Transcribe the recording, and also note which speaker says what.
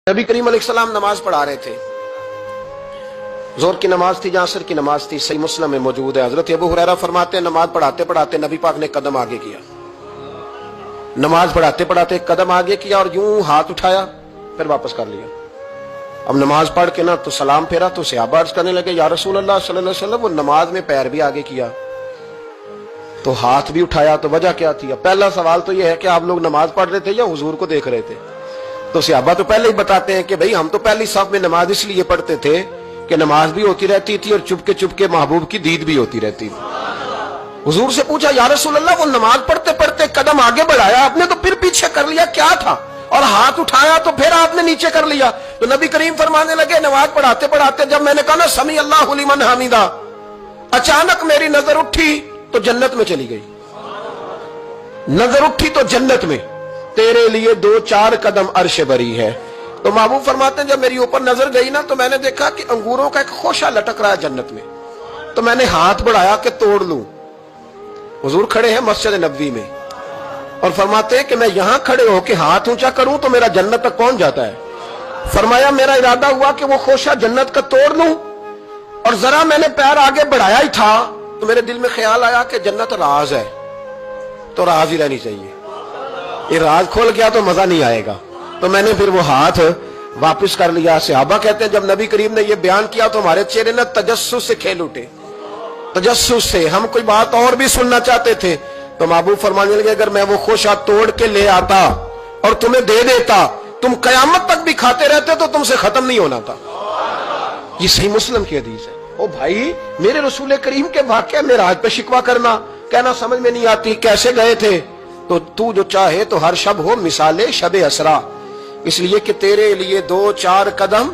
Speaker 1: नबी करीम अलैहिस्सलाम नमाज पढ़ा रहे थे, जोर की नमाज थी, असर की नमाज थी, सही मुस्लिम में मौजूद है। हजरत अबू हुरैरा फरमाते हैं नमाज पढ़ाते पढ़ाते नबी पाक ने कदम आगे किया, नमाज पढ़ाते पढ़ाते कदम आगे किया और यूं हाथ उठाया फिर वापस कर लिया। अब नमाज पढ़ के ना तो सलाम फेरा तो सहाबा अर्ज करने लगे या रसूल अल्लाह सल्लल्लाहु अलैहि वसल्लम, वो नमाज में पैर भी आगे किया तो हाथ भी उठाया, तो वजह क्या थी? पहला सवाल तो यह है कि आप लोग नमाज पढ़ रहे थे या हुजूर को देख रहे थे? तो सहाबा तो पहले ही बताते हैं कि भाई हम तो पहली साफ में नमाज इसलिए पढ़ते थे कि नमाज भी होती रहती थी और चुपके चुपके महबूब की दीद भी होती रहती थी। हुजूर से पूछा या रसूल अल्लाह, वो नमाज पढ़ते पढ़ते कदम आगे बढ़ाया आपने तो फिर पीछे कर लिया, क्या था? और हाथ उठाया तो फिर आपने नीचे कर लिया। तो नबी करीम फरमाने लगे नमाज पढ़ाते पढ़ाते जब मैंने कहा ना समी अल्लाहु लिमन हमीदा, अचानक मेरी नजर उठी तो जन्नत में चली गई। नजर उठी तो जन्नत में, तेरे लिए 2-4 कदम अर्श बरी है। तो महबूब फरमाते हैं जब मेरी ऊपर नजर गई ना तो मैंने देखा कि अंगूरों का एक खोशा लटक रहा है जन्नत में, तो मैंने हाथ बढ़ाया कि तोड़ लूं। हुजूर खड़े हैं मस्जिद नबवी में और फरमाते हैं कि मैं यहां खड़े होकर हाथ ऊंचा करूं तो मेरा जन्नत तक पहुंच जाता है। फरमाया मेरा इरादा हुआ कि वो खोशा जन्नत का तोड़ लूं और जरा मैंने पैर आगे बढ़ाया ही था तो मेरे दिल में ख्याल आया कि जन्नत राज है तो राज ही रहनी चाहिए, ये राज खोल गया तो मजा नहीं आएगा। तो मैंने फिर वो हाथ वापस कर लिया। सहाबा कहते हैं जब नबी करीम ने ये बयान किया तो हमारे चेहरे ने तजस्सुस से खेल उठे, तजस्सुस से। हम कोई बात और भी सुनना चाहते थे तो महबूब फरमाने लगे अगर मैं वो खोशा तोड़ के ले आता और तुम्हें दे देता तुम कयामत तक भी खाते रहते तो तुमसे खत्म नहीं होना था। ये सही मुस्लिम की हदीस है। ओ भाई, मेरे रसूल करीम के वाक़या में राज पे शिकवा करना, कहना समझ में नहीं आती कैसे गए थे। तो तू जो चाहे तो हर शब हो मिसाले शबे असरा, इसलिए कि तेरे लिए 2-4 कदम